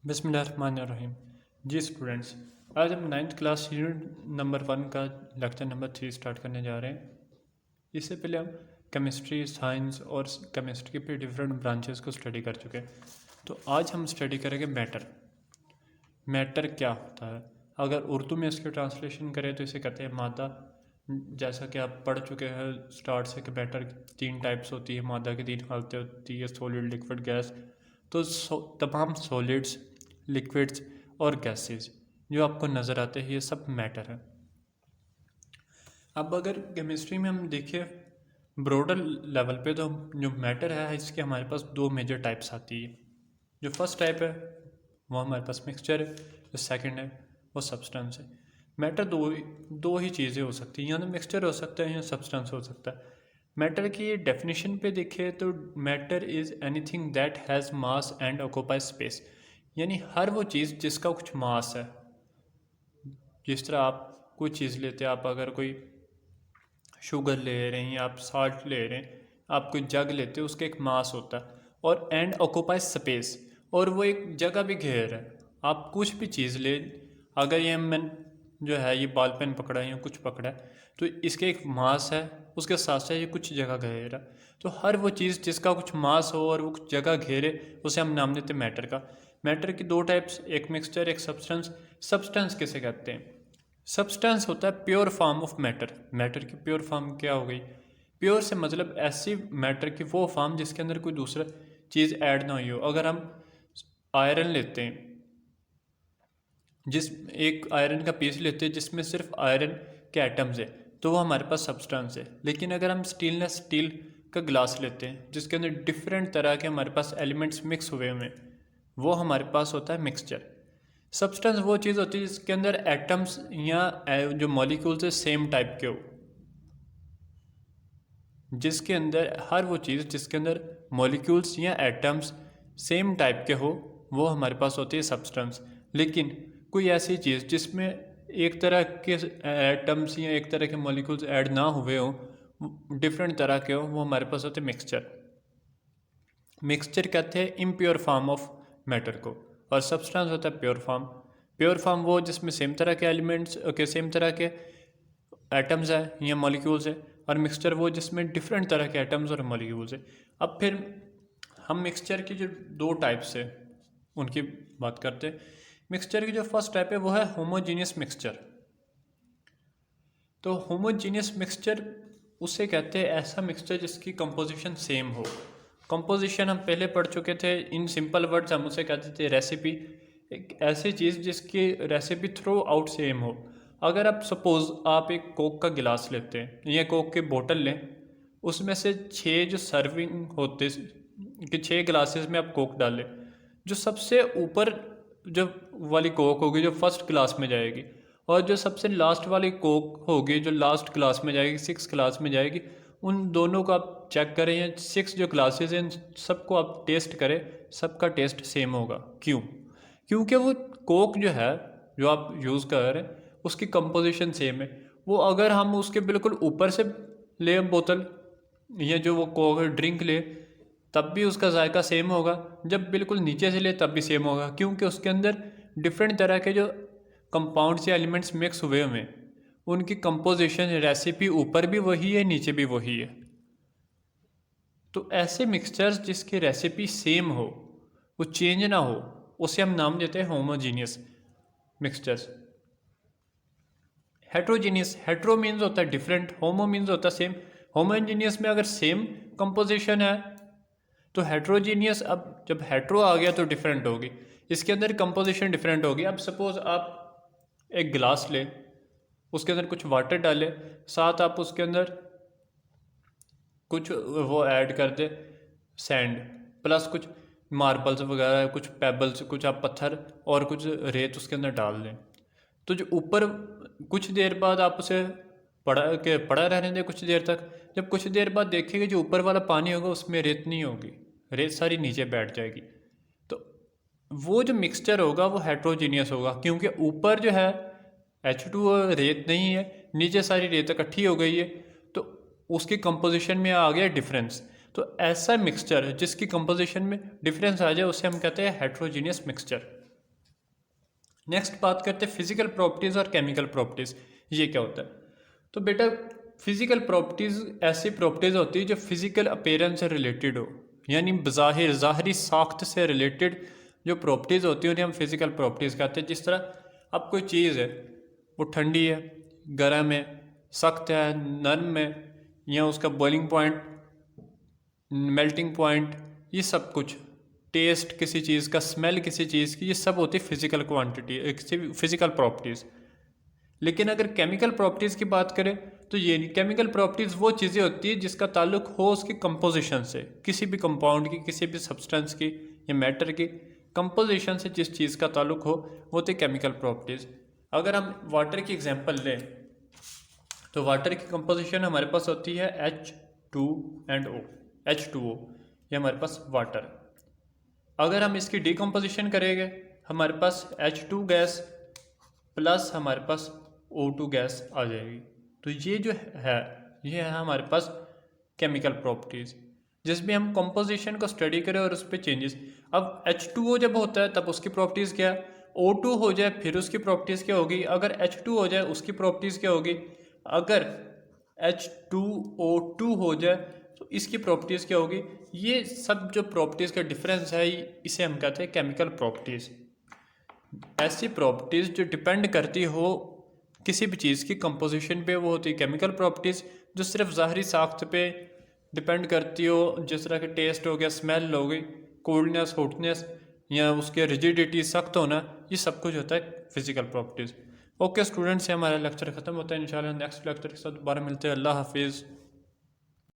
बिस्मिल्लाहिर्रहमानिर्रहीम। जी स्टूडेंट्स, आज हम नाइन्थ क्लास यूनिट नंबर 1 का लेक्चर नंबर 3 स्टार्ट करने जा रहे हैं। इससे पहले हम केमिस्ट्री, साइंस और केमिस्ट्री के डिफरेंट ब्रांचेस को स्टडी कर चुके हैं। तो आज हम स्टडी करेंगे मैटर। मैटर क्या होता है? अगर उर्दू में इसके ट्रांसलेशन करें तो इसे कहते हैं मादा। जैसा कि आप पढ़ चुके हैं स्टार्ट से कि मैटर 3 टाइप्स होती है, मादा की 3 हालतें होती है, सॉलिड, लिक्विड, गैस। तो तमाम सॉलिड्स, लिक्विड्स और गैसेस जो आपको नज़र आते हैं ये सब मैटर है। अब अगर केमिस्ट्री में हम देखें ब्रॉडर लेवल पे, तो जो मैटर है इसके हमारे पास 2 मेजर टाइप्स आती है। जो फर्स्ट टाइप है वो हमारे पास मिक्सचर है, जो सेकंड है वो सब्सटेंस है। मैटर दो ही चीज़ें हो सकती हैं, या तो मिक्सचर हो सकता है या सब्सटेंस हो सकता है। मैटर की डेफिनेशन पे देखें तो matter is anything that has mass and occupy space. यानी हर वो चीज़ जिसका कुछ मास है। जिस तरह आप कोई चीज़ लेते हैं, आप अगर कोई शुगर ले रहे हैं या आप साल्ट ले रहे हैं, आप कोई जग लेते हैं, उसका एक मास होता है, और एंड ऑक्यूपाई स्पेस, और वो एक जगह भी घेर रहा है। आप कुछ भी चीज़ ले, अगर ये मैं जो है ये बॉल पेन पकड़ा है या कुछ पकड़ा है, तो इसके एक मास है, उसके साथ साथ ये कुछ जगह घेर रहा है। तो हर वो चीज़ जिसका कुछ मास हो और वो कुछ जगह घेरे, उसे हम नाम देते हैं मैटर का। मैटर की 2 टाइप्स, एक मिक्सचर, एक सब्सटेंस। सब्सटेंस किसे कहते हैं? सब्सटेंस होता है pure form of matter. Matter की प्योर फॉर्म क्या हो गई? प्योर से मतलब ऐसी मैटर की वो फॉर्म जिसके अंदर कोई दूसरा चीज़ ऐड ना हुई हो। अगर हम आयरन लेते हैं, जिस एक आयरन का पीस लेते हैं जिसमें सिर्फ आयरन के एटम्स है, तो वो हमारे पास सब्सटेंस है। लेकिन अगर हम स्टेनलेस स्टील का ग्लास लेते हैं जिसके अंदर डिफरेंट तरह के हमारे पास एलिमेंट्स मिक्स हुए हुए हैं, वो हमारे पास होता है मिक्सचर। सब्सटेंस वो चीज़ होती है जिसके अंदर एटम्स या जो मॉलिक्यूल्स है सेम टाइप के हो। जिसके अंदर हर वो चीज़ जिसके अंदर मॉलिक्यूल्स या एटम्स सेम टाइप के हो, वो हमारे पास होती है सब्सटेंस। लेकिन कोई ऐसी चीज़ जिसमें एक तरह के एटम्स या एक तरह के मॉलिक्यूल्स ऐड ना हुए हो, डिफरेंट तरह के हो, वो हमारे पास होते हैं मिक्सचर। मिक्सचर कहते हैं इम्प्योर फॉर्म ऑफ मैटर को, और सब्सटेंस होता है प्योर फॉर्म। प्योर फॉर्म वो जिसमें सेम तरह के एलिमेंट्स के सेम तरह के एटम्स है या मॉलिक्यूल्स है, और मिक्सचर वो जिसमें डिफरेंट तरह के एटम्स और मॉलिक्यूल्स है। अब फिर हम मिक्सचर की जो 2 टाइप्स है उनकी बात करते हैं। मिक्सचर की जो फर्स्ट टाइप है वो है होमोजीनियस मिक्सचर। तो होमोजीनियस मिक्सचर उसे कहते हैं ऐसा मिक्सचर जिसकी कंपोजिशन सेम हो। कंपोजिशन हम पहले पढ़ चुके थे, इन सिंपल वर्ड्स हम उसे कहते थे रेसिपी। एक ऐसी चीज़ जिसकी रेसिपी थ्रू आउट सेम हो। अगर आप सपोज़ आप एक कोक का गिलास लेते हैं या कोक की बोतल लें, उसमें से 6 जो सर्विंग होते कि 6 गिलासेस में आप कोक डालें, जो सबसे ऊपर जो वाली कोक होगी जो फर्स्ट क्लास में जाएगी, और जो सबसे लास्ट वाली कोक होगी जो लास्ट क्लास में जाएगी, 6 क्लास में जाएगी, उन दोनों को आप चेक करें या 6 जो क्लासेस हैं इन सबको आप टेस्ट करें, सबका टेस्ट सेम होगा। क्यों? क्योंकि वो कोक जो है जो आप यूज़ कर रहे हैं उसकी कंपोजिशन सेम है। वो अगर हम उसके बिल्कुल ऊपर से ले बोतल या जो वो कोक ड्रिंक ले, तब भी उसका जायका सेम होगा। जब बिल्कुल नीचे से ले तब भी सेम होगा, क्योंकि उसके अंदर डिफरेंट तरह के जो कंपाउंड्स या एलिमेंट्स मिक्स हुए हुए हैं, उनकी कंपोजिशन रेसिपी ऊपर भी वही है, नीचे भी वही है। तो ऐसे मिक्सचर्स जिसकी रेसिपी सेम हो, वो चेंज ना हो, उसे हम नाम देते हैं homogeneous mixtures. Heterogeneous, hetero means होता है डिफरेंट, होमो मीन्स होता है सेम। होमोजीनियस में अगर सेम कंपोजिशन है तो हेट्रोजीनियस, अब जब हेट्रो आ गया तो डिफरेंट होगी, इसके अंदर कंपोजिशन डिफरेंट होगी। अब सपोज आप एक गिलास लें, उसके अंदर कुछ वाटर डालें, साथ आप उसके अंदर कुछ वो ऐड कर दे सैंड, प्लस कुछ मार्बल्स वगैरह, कुछ पेबल्स, कुछ आप पत्थर और कुछ रेत उसके अंदर डाल दें, तो जो ऊपर कुछ देर बाद आप उसे पड़ा रहने दें कुछ देर तक। जब कुछ देर बाद देखेंगे जो ऊपर वाला पानी होगा उसमें रेत नहीं होगी, रेत सारी नीचे बैठ जाएगी। तो वो जो मिक्सचर होगा वो हेट्रोजीनियस होगा, क्योंकि ऊपर जो है H2 रेत नहीं है, नीचे सारी रेत इकट्ठी हो गई है, तो उसकी कंपोजिशन में आ गया डिफरेंस। तो ऐसा मिक्सचर जिसकी कंपोजिशन में डिफरेंस आ जाए उसे हम कहते हैं हेट्रोजीनियस मिक्सचर। नेक्स्ट बात करते हैं फिजिकल प्रॉपर्टीज़ और केमिकल प्रॉपर्टीज़, ये क्या होता है। तो बेटा फिजिकल प्रॉपर्टीज़ ऐसी प्रॉपर्टीज़ होती है जो फिजिकल अपीयरेंस से रिलेटेड हो, यानी बज़ाहिर ज़ाहरी साख्त से रिलेटेड जो प्रॉपर्टीज़ होती हैं उन्हें हम फिजिकल प्रॉपर्टीज़ कहते हैं। जिस तरह अब कोई चीज़ है वो ठंडी है, गर्म है, सख्त है, नरम है, या उसका बॉइलिंग पॉइंट, मेल्टिंग पॉइंट, ये सब कुछ, टेस्ट किसी चीज़ का, स्मेल किसी चीज़ की, ये सब होती है फिजिकल क्वांटिटी, फिजिकल प्रॉपर्टीज़। लेकिन अगर केमिकल प्रॉपर्टीज़ की बात करें तो ये नहीं, केमिकल प्रॉपर्टीज़ वो चीज़ें होती है जिसका ताल्लुक हो उसकी कंपोजिशन से, किसी भी कंपाउंड की, किसी भी सब्सटेंस की या मैटर की कंपोजिशन से जिस चीज़ का ताल्लुक हो वो होती है केमिकल प्रॉपर्टीज़। अगर हम वाटर की एग्जांपल लें तो वाटर की कंपोजिशन हमारे पास होती है H2O, H2O, ये हमारे पास वाटर। अगर हम इसकी डिकम्पोजिशन करेंगे हमारे पास H2 गैस प्लस हमारे पास O2 गैस आ जाएगी। तो ये जो है ये है हमारे पास केमिकल प्रॉपर्टीज़, जिसमें हम कंपोजिशन को स्टडी करें और उस पर चेंजेस। अब H2O जब होता है तब उसकी प्रॉपर्टीज़ क्या है, O2 हो जाए फिर उसकी प्रॉपर्टीज़ क्या होगी, अगर H2 हो जाए उसकी प्रॉपर्टीज़ क्या होगी, अगर H2O2 हो जाए तो इसकी प्रॉपर्टीज़ क्या होगी। ये सब जो प्रॉपर्टीज़ का डिफरेंस है इसे हम कहते हैं केमिकल प्रॉपर्टीज़। ऐसी प्रॉपर्टीज़ जो डिपेंड करती हो किसी भी चीज़ की कंपोजिशन पे वो होती है केमिकल प्रॉपर्टीज़। जो सिर्फ ज़ाहरी साख्त पे डिपेंड करती हो, जिस तरह के टेस्ट हो गया, स्मेल हो गई, कोल्डनेस, हॉटनेस, या उसके रिजिडिटी, सख्त होना, ये सब कुछ होता है फिजिकल प्रॉपर्टीज़। ओके स्टूडेंट्स, से हमारा लेक्चर ख़त्म होता है। इंशाल्लाह नेक्स्ट लेक्चर के साथ दोबारा मिलते हैं। अल्लाह हाफिज़।